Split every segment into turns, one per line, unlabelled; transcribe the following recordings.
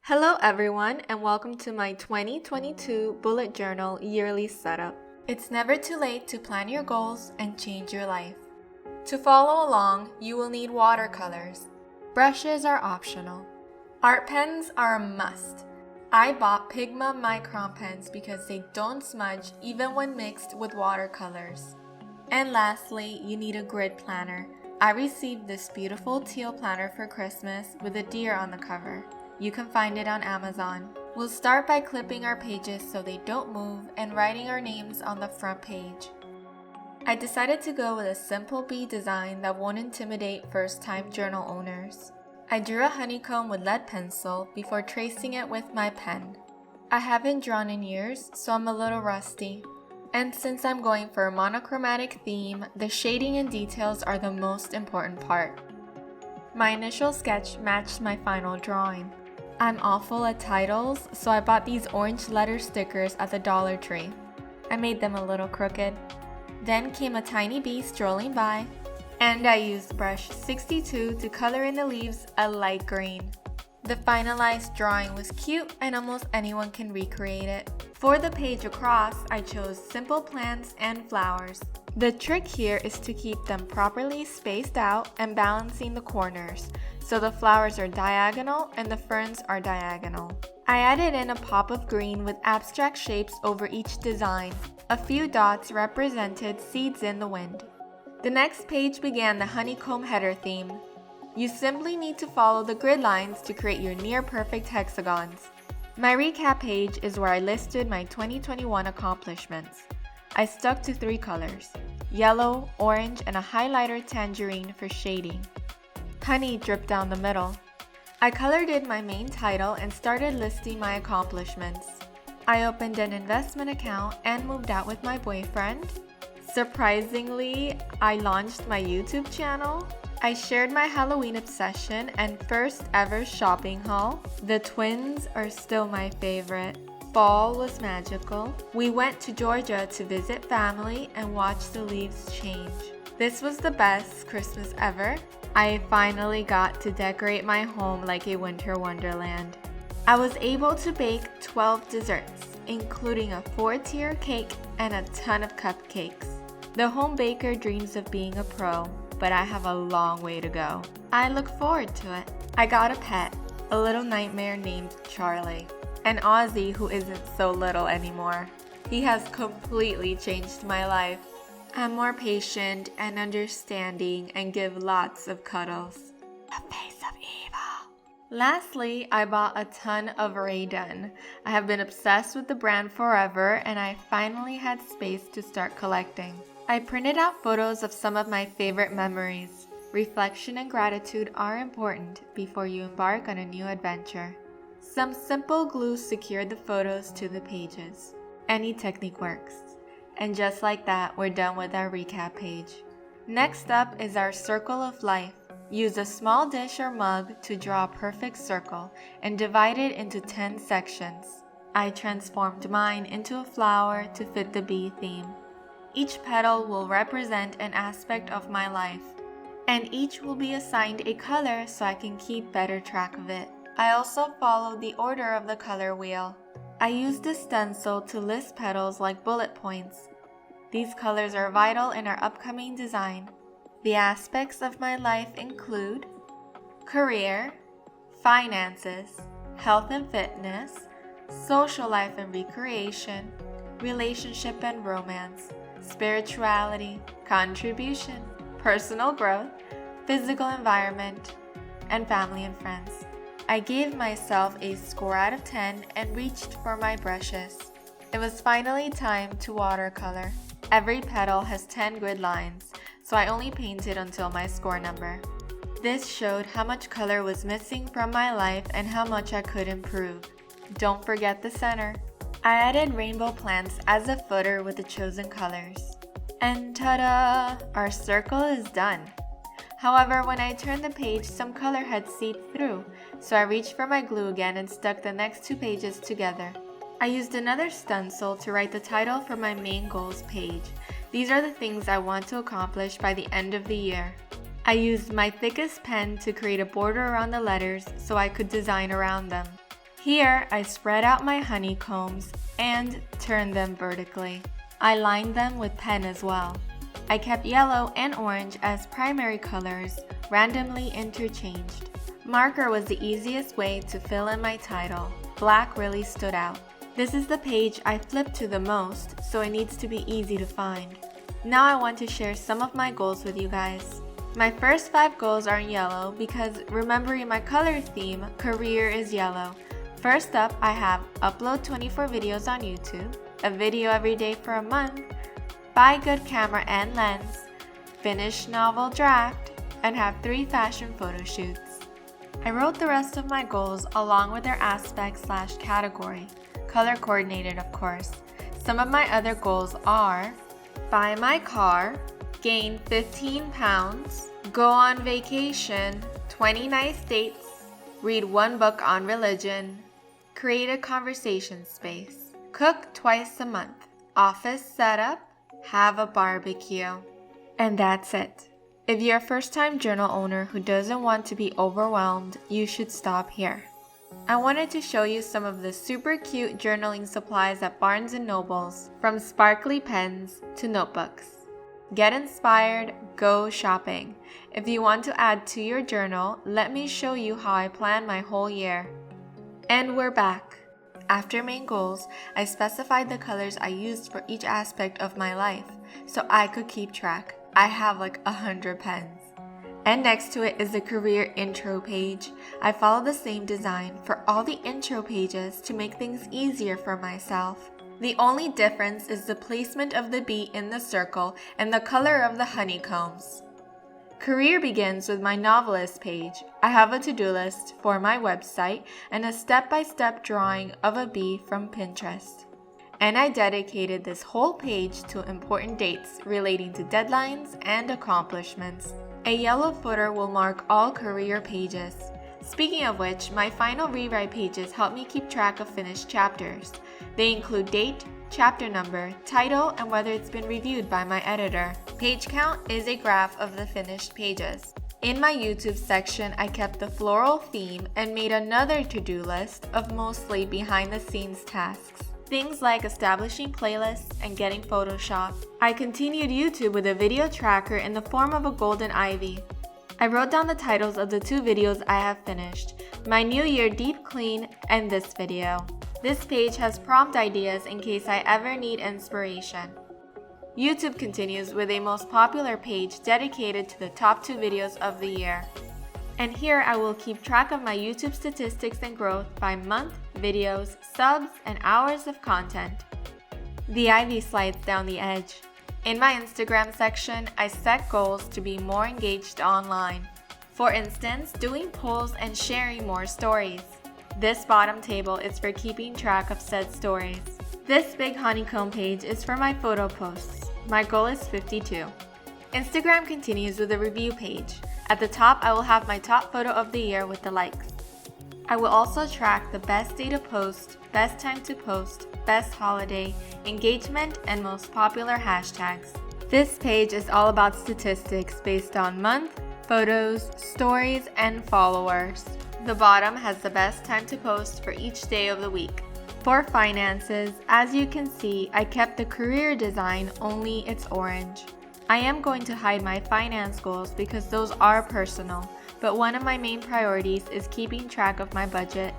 Hello everyone and welcome to my 2022 bullet journal yearly setup. It's never too late to plan your goals and change your life. To follow along, you will need watercolors. Brushes are optional. Art pens are a must. I bought Pigma Micron pens because they don't smudge even when mixed with watercolors. And lastly, you need a grid planner. I received this beautiful teal planner for Christmas with a deer on the cover. You can find it on Amazon. We'll start by clipping our pages so they don't move and writing our names on the front page. I decided to go with a simple bee design that won't intimidate first-time journal owners. I drew a honeycomb with lead pencil before tracing it with my pen. I haven't drawn in years, so I'm a little rusty. And since I'm going for a monochromatic theme, the shading and details are the most important part. My initial sketch matched my final drawing. I'm awful at titles, so I bought these orange letter stickers at the Dollar Tree. I made them a little crooked. Then came a tiny bee strolling by, and I used brush 62 to color in the leaves a light green. The finalized drawing was cute and almost anyone can recreate it. For the page across, I chose simple plants and flowers. The trick here is to keep them properly spaced out and balancing the corners, so the flowers are diagonal and the ferns are diagonal. I added in a pop of green with abstract shapes over each design. A few dots represented seeds in the wind. The next page began the honeycomb header theme. You simply need to follow the grid lines to create your near-perfect hexagons. My recap page is where I listed my 2021 accomplishments. I stuck to 3 colors, yellow, orange, and a highlighter tangerine for shading. Honey dripped down the middle. I colored in my main title and started listing my accomplishments. I opened an investment account and moved out with my boyfriend. Surprisingly, I launched my YouTube channel. I shared my Halloween obsession and first ever shopping haul. The twins are still my favorite. Fall was magical. We went to Georgia to visit family and watch the leaves change. This was the best Christmas ever. I finally got to decorate my home like a winter wonderland. I was able to bake 12 desserts, including a 4-tier cake and a ton of cupcakes. The home baker dreams of being a pro, but I have a long way to go. I look forward to it. I got a pet, a little nightmare named Charlie. An Aussie who isn't so little anymore. He has completely changed my life. I'm more patient and understanding and give lots of cuddles. The face of evil. Lastly, I bought a ton of Rae Dunn. I have been obsessed with the brand forever and I finally had space to start collecting. I printed out photos of some of my favorite memories. Reflection and gratitude are important before you embark on a new adventure. Some simple glue secured the photos to the pages. Any technique works. And just like that, we're done with our recap page. Next up is our circle of life. Use a small dish or mug to draw a perfect circle and divide it into 10 sections. I transformed mine into a flower to fit the bee theme. Each petal will represent an aspect of my life, and each will be assigned a color so I can keep better track of it. I also followed the order of the color wheel. I used a stencil to list petals like bullet points. These colors are vital in our upcoming design. The aspects of my life include career, finances, health and fitness, social life and recreation, relationship and romance, spirituality, contribution, personal growth, physical environment, and family and friends. I gave myself a score out of 10 and reached for my brushes. It was finally time to watercolor. Every petal has 10 grid lines, so I only painted until my score number. This showed how much color was missing from my life and how much I could improve. Don't forget the center. I added rainbow plants as a footer with the chosen colors. And ta-da! Our circle is done. However, when I turned the page, some color had seeped through, so I reached for my glue again and stuck the next 2 pages together. I used another stencil to write the title for my main goals page. These are the things I want to accomplish by the end of the year. I used my thickest pen to create a border around the letters so I could design around them. Here, I spread out my honeycombs and turned them vertically. I lined them with pen as well. I kept yellow and orange as primary colors, randomly interchanged. Marker was the easiest way to fill in my title. Black really stood out. This is the page I flipped to the most, so it needs to be easy to find. Now I want to share some of my goals with you guys. My first 5 goals are in yellow because remembering my color theme, career is yellow. First up, I have upload 24 videos on YouTube, a video every day for a month, buy good camera and lens, finish novel draft, and have 3 fashion photo shoots. I wrote the rest of my goals along with their aspect/category, color coordinated of course. Some of my other goals are buy my car, gain 15 pounds, go on vacation, 20 nice dates, read 1 book on religion, create a conversation space, cook twice a month, office setup, have a barbecue. And that's it. If you're a first-time journal owner who doesn't want to be overwhelmed, you should stop here. I wanted to show you some of the super cute journaling supplies at Barnes & Noble's, from sparkly pens to notebooks. Get inspired, go shopping. If you want to add to your journal, let me show you how I plan my whole year. And we're back. After main goals, I specified the colors I used for each aspect of my life, so I could keep track. I have like 100 pens. And next to it is the career intro page. I follow the same design for all the intro pages to make things easier for myself. The only difference is the placement of the bee in the circle and the color of the honeycombs. Career begins with my novelist page. I have a to-do list for my website and a step-by-step drawing of a bee from Pinterest. And I dedicated this whole page to important dates relating to deadlines and accomplishments. A yellow footer will mark all career pages. Speaking of which, my final rewrite pages help me keep track of finished chapters. They include date, chapter number, title, and whether it's been reviewed by my editor. Page count is a graph of the finished pages. In my YouTube section, I kept the floral theme and made another to-do list of mostly behind-the-scenes tasks. Things like establishing playlists and getting Photoshop. I continued YouTube with a video tracker in the form of a golden ivy. I wrote down the titles of the 2 videos I have finished, my New Year Deep Clean and this video. This page has prompt ideas in case I ever need inspiration. YouTube continues with a most popular page dedicated to the top 2 videos of the year. And here I will keep track of my YouTube statistics and growth by month, videos, subs, and hours of content. The ivy slides down the edge. In my Instagram section, I set goals to be more engaged online. For instance, doing polls and sharing more stories. This bottom table is for keeping track of said stories. This big honeycomb page is for my photo posts. My goal is 52. Instagram continues with a review page. At the top, I will have my top photo of the year with the likes. I will also track the best day to post, best time to post, best holiday, engagement, and most popular hashtags. This page is all about statistics based on month, photos, stories, and followers. The bottom has the best time to post for each day of the week. For finances, as you can see, I kept the career design, only it's orange. I am going to hide my finance goals because those are personal, but one of my main priorities is keeping track of my budget.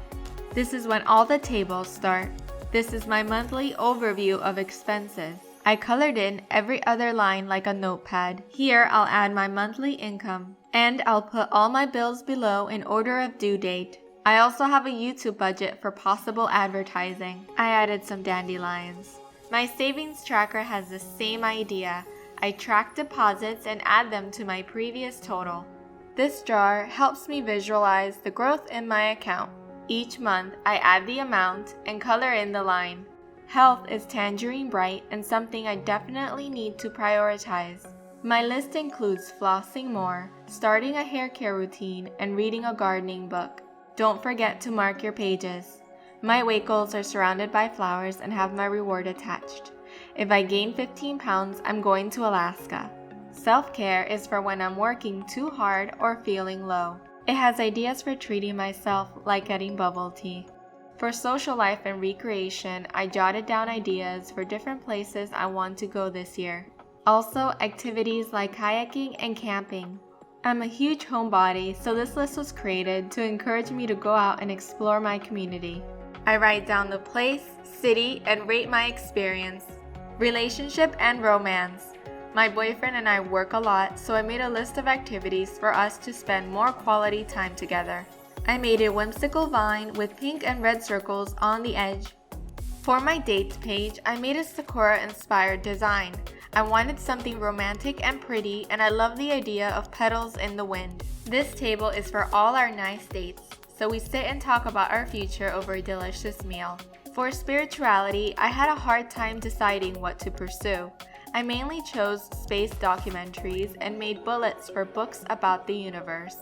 This is when all the tables start. This is my monthly overview of expenses. I colored in every other line like a notepad. Here I'll add my monthly income, and I'll put all my bills below in order of due date. I also have a YouTube budget for possible advertising. I added some dandelions. My savings tracker has the same idea. I track deposits and add them to my previous total. This jar helps me visualize the growth in my account. Each month, I add the amount and color in the line. Health is tangerine bright and something I definitely need to prioritize. My list includes flossing more, starting a hair care routine, and reading a gardening book. Don't forget to mark your pages. My weight goals are surrounded by flowers and have my reward attached. If I gain 15 pounds, I'm going to Alaska. Self-care is for when I'm working too hard or feeling low. It has ideas for treating myself like getting bubble tea. For social life and recreation, I jotted down ideas for different places I want to go this year. Also, activities like kayaking and camping. I'm a huge homebody, so this list was created to encourage me to go out and explore my community. I write down the place, city, and rate my experience. Relationship and romance. My boyfriend and I work a lot, so I made a list of activities for us to spend more quality time together. I made a whimsical vine with pink and red circles on the edge. For my dates page, I made a Sakura-inspired design. I wanted something romantic and pretty, and I love the idea of petals in the wind. This table is for all our nice dates, so we sit and talk about our future over a delicious meal. For spirituality, I had a hard time deciding what to pursue. I mainly chose space documentaries and made bullets for books about the universe.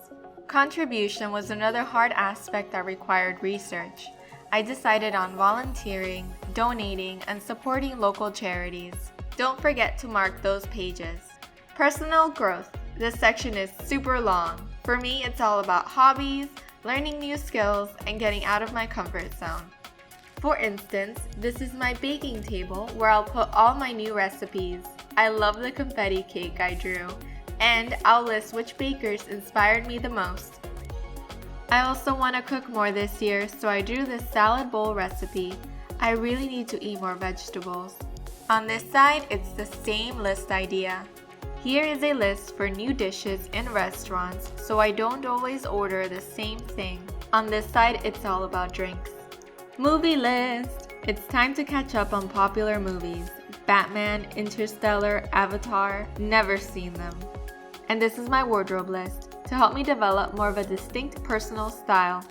Contribution was another hard aspect that required research. I decided on volunteering, donating, and supporting local charities. Don't forget to mark those pages. Personal growth. This section is super long. For me, it's all about hobbies, learning new skills, and getting out of my comfort zone. For instance, this is my baking table where I'll put all my new recipes. I love the confetti cake I drew, and I'll list which bakers inspired me the most. I also want to cook more this year, so I drew this salad bowl recipe. I really need to eat more vegetables. On this side, it's the same list idea. Here is a list for new dishes in restaurants, so I don't always order the same thing. On this side, it's all about drinks. Movie list! It's time to catch up on popular movies. Batman, Interstellar, Avatar, never seen them. And this is my wardrobe list to help me develop more of a distinct personal style.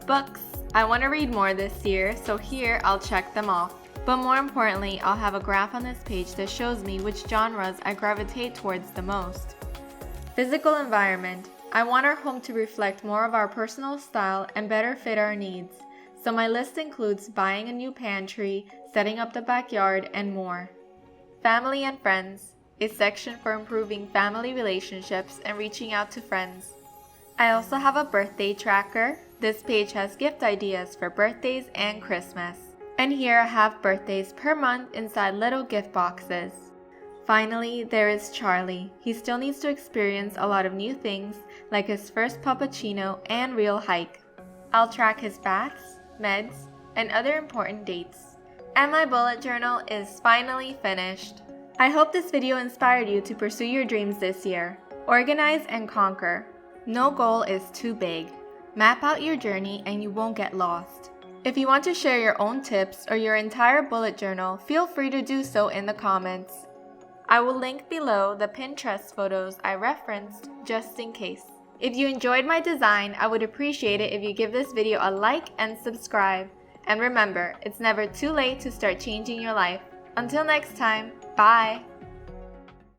Books! I want to read more this year, so here I'll check them off. But more importantly, I'll have a graph on this page that shows me which genres I gravitate towards the most. Physical environment. I want our home to reflect more of our personal style and better fit our needs. So my list includes buying a new pantry, setting up the backyard, and more. Family and friends. A section for improving family relationships and reaching out to friends. I also have a birthday tracker. This page has gift ideas for birthdays and Christmas. And here I have birthdays per month inside little gift boxes. Finally, there is Charlie. He still needs to experience a lot of new things, like his first puppuccino and real hike. I'll track his baths, meds, and other important dates. And my bullet journal is finally finished. I hope this video inspired you to pursue your dreams this year. Organize and conquer. No goal is too big. Map out your journey and you won't get lost. If you want to share your own tips or your entire bullet journal, feel free to do so in the comments. I will link below the Pinterest photos I referenced just in case. If you enjoyed my design, I would appreciate it if you give this video a like and subscribe. And remember, it's never too late to start changing your life. Until next time, bye!